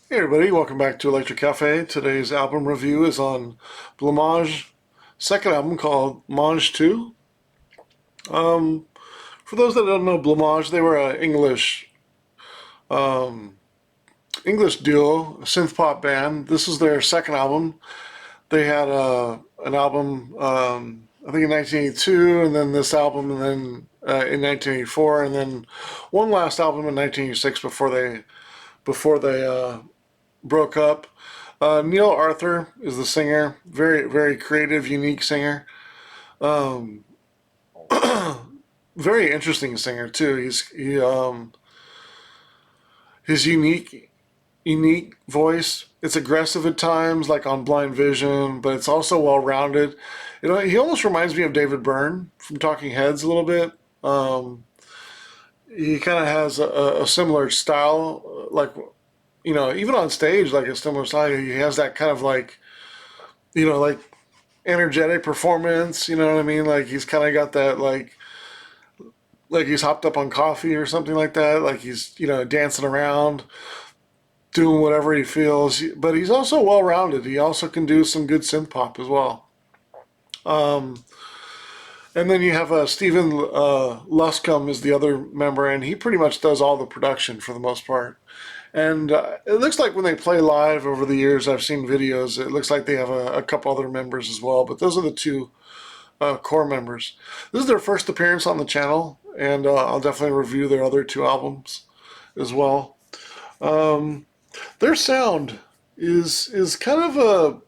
Hey everybody, welcome back to Electric Cafe. Today's album review is on Blancmange second album called Mange Tout. For those that don't know Blancmange, they were an English duo, a synth pop band. This is their second album. They had an album, I think in 1982, and then this album, and then in 1984, and then one last album in 1986 before they broke up. Neil Arthur is the singer. Very, very creative, unique singer. Um, Very interesting singer too. His unique voice. It's aggressive at times, like on Blind Vision, but it's also well rounded. He almost reminds me of David Byrne from Talking Heads a little bit. Um, he kind of has a similar style, like even on stage, like a similar style. He has that kind of like energetic performance. You know what I mean? Like he's kind of got that like he's hopped up on coffee or something like that. Like he's dancing around, doing whatever he feels. But he's also well rounded. He also can do some good synth pop as well. Um, and then you have Stephen Luscombe is the other member, and he pretty much does all the production for the most part. And it looks like when they play live over the years, I've seen videos. It looks like they have a couple other members as well, but those are the two core members. This is their first appearance on the channel, and I'll definitely review their other two albums as well. Um, their sound is kind of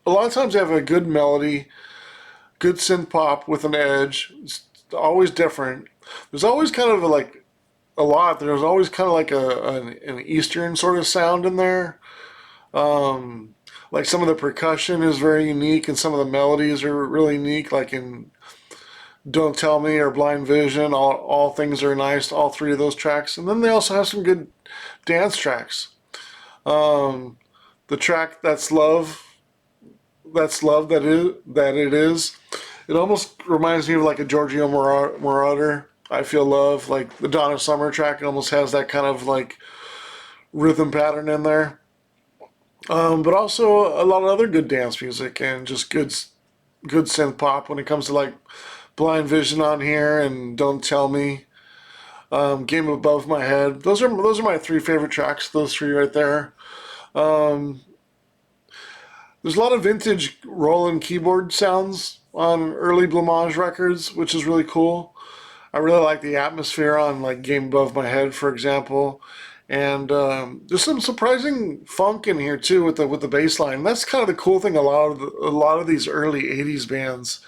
a lot of times they have a good melody, good synth pop with an edge. It's always different. There's always kind of a lot. There's always kind of like an Eastern sort of sound in there. Um, like some of the percussion is very unique, and some of the melodies are really unique. Like in "Don't Tell Me" or "Blind Vision," all things are nice. All three of those tracks, and then they also have some good dance tracks. Um, the track "That's Love," that it is. It almost reminds me of like a Giorgio Moroder. I Feel Love, like the Donna Summer track. It almost has that kind of like rhythm pattern in there. But also a lot of other good dance music and just good synth pop when it comes to like Blind Vision on here and Don't Tell Me, Game Above My Head. Those are my three favorite tracks. Those three right there. Um, there's a lot of vintage Roland keyboard sounds on early Blancmange records, which is really cool. I really like the atmosphere on like Game Above My Head, for example. And there's some surprising funk in here too with the bass line. That's kind of the cool thing. A lot of these early '80s bands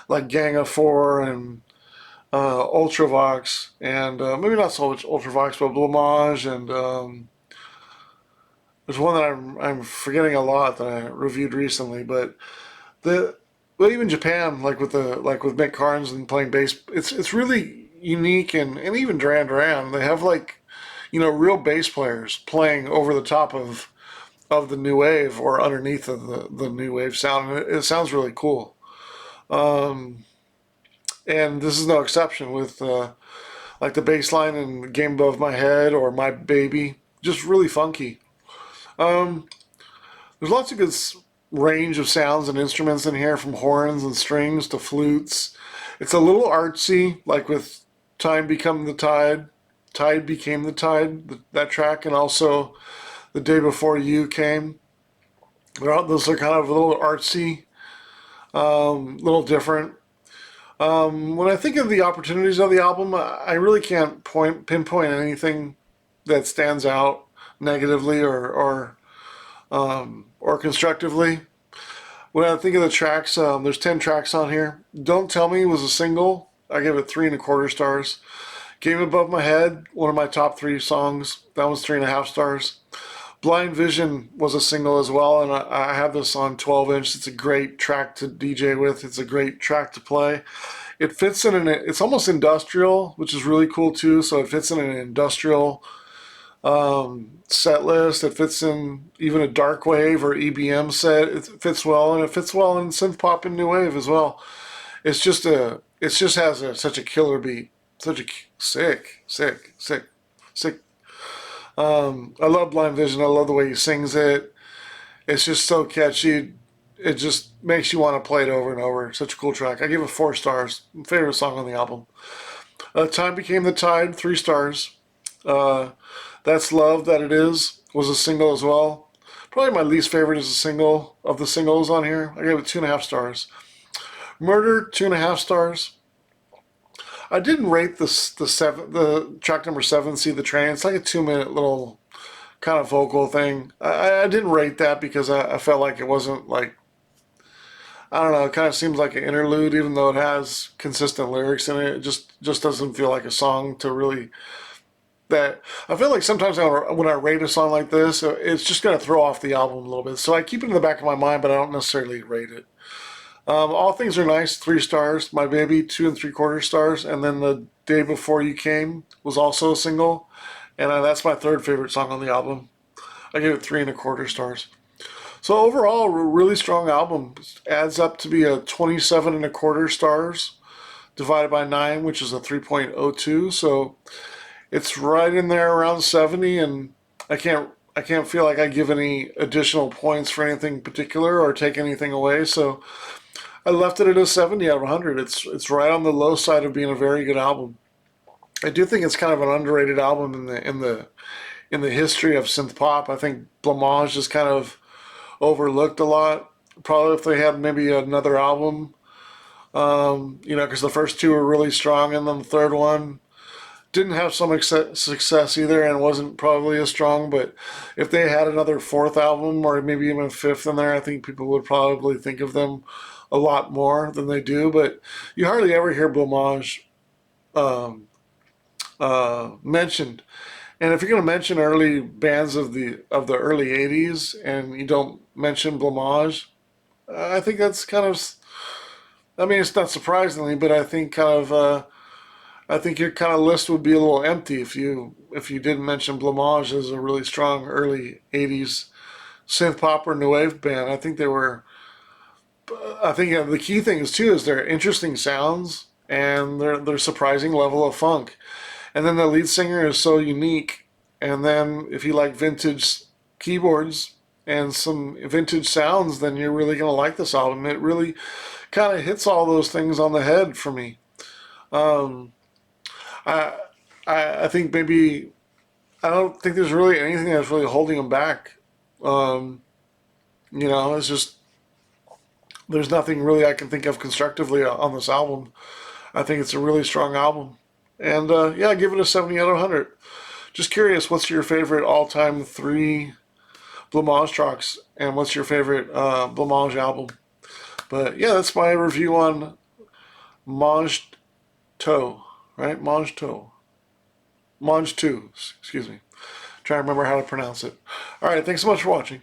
like Gang of Four and Ultravox and maybe not so much Ultravox, but Blancemange and there's one that I'm forgetting a lot that I reviewed recently. But the but even Japan, like with Mick Carnes and playing bass, it's really unique and even Duran Duran, they have like real bass players playing over the top of the new wave or underneath of the new wave sound. And it sounds really cool. Um, and this is no exception with like the bass line in Game Above My Head or My Baby, just really funky. Um, there's lots of good range of sounds and instruments in here, from horns and strings to flutes. It's a little artsy, like with Time Become the Tide, Tide Became the Tide, that track, and also The Day Before You Came. Those are kind of a little artsy, little different. When I think of the opportunities of the album, I really can't pinpoint anything that stands out negatively or constructively. When I think of the tracks, there's 10 tracks on here. Don't Tell Me was a single. I gave it 3.25 stars. Game Above My Head, one of my top three songs. That was 3.5 stars. Blind Vision was a single as well, and I have this on 12 inch. It's a great track to DJ with. It's a great track to play. It fits in it's almost industrial, which is really cool too. So it fits in an industrial set list. It fits in even a dark wave or EBM set. It fits well, and it fits well in synth pop and new wave as well. It just has such a killer beat, such a sick, sick, sick, sick. I love Blind Vision. I love the way he sings it. It's just so catchy. It just makes you want to play it over and over. Such a cool track. I give it 4 stars. Favorite song on the album. Time Became the Tide, 3 stars. Uh, That's Love That It Is was a single as well. Probably my least favorite is a single of the singles on here. I gave it 2.5 stars. Murder, 2.5 stars. I didn't rate the track number 7, See the Train. It's like a 2 minute little kind of vocal thing. I didn't rate that because I felt like it wasn't like, I don't know, it kind of seems like an interlude even though it has consistent lyrics in it. It just doesn't feel like a song to really that I feel like sometimes when I rate a song like this, it's just going to throw off the album a little bit. So I keep it in the back of my mind, but I don't necessarily rate it. All Things Are Nice, 3 stars. My Baby, 2.75 stars. And then The Day Before You Came was also a single. And that's my third favorite song on the album. I gave it 3.25 stars. So overall, a really strong album. Adds up to be a 27.25 stars divided by 9, which is a 3.02. So it's right in there around 70, and I can't feel like I give any additional points for anything particular or take anything away. So I left it at a 70 out of 100. It's right on the low side of being a very good album. I do think it's kind of an underrated album in the history of synth pop. I think Blancmange is kind of overlooked a lot. Probably if they had maybe another album, because the first two were really strong, and then the third one didn't have some success either, and wasn't probably as strong. But if they had another fourth album, or maybe even a fifth in there, I think people would probably think of them a lot more than they do. But you hardly ever hear Blancmange um, mentioned. And if you're going to mention early bands of the early '80s and you don't mention Blancmange, I think that's kind of. I mean, it's not surprisingly, but I think I think your kind of list would be a little empty if you didn't mention Blancmange as a really strong early '80s synth pop or new wave band. I think they were. I think the key thing is too is their interesting sounds and their surprising level of funk. And then the lead singer is so unique. And then if you like vintage keyboards and some vintage sounds, then you're really gonna like this album. It really kind of hits all those things on the head for me. Um, I, I think maybe I don't think there's really anything that's really holding them back. Um, it's just there's nothing really I can think of constructively on this album. I think it's a really strong album, and yeah, I give it a 70 out of 100. Just curious, what's your favorite all-time three Blancmange tracks, and what's your favorite Blancmange album? But yeah, that's my review on Mange Tout, right? Mange Tout. Mange Tout, excuse me. Trying to remember how to pronounce it. All right, thanks so much for watching.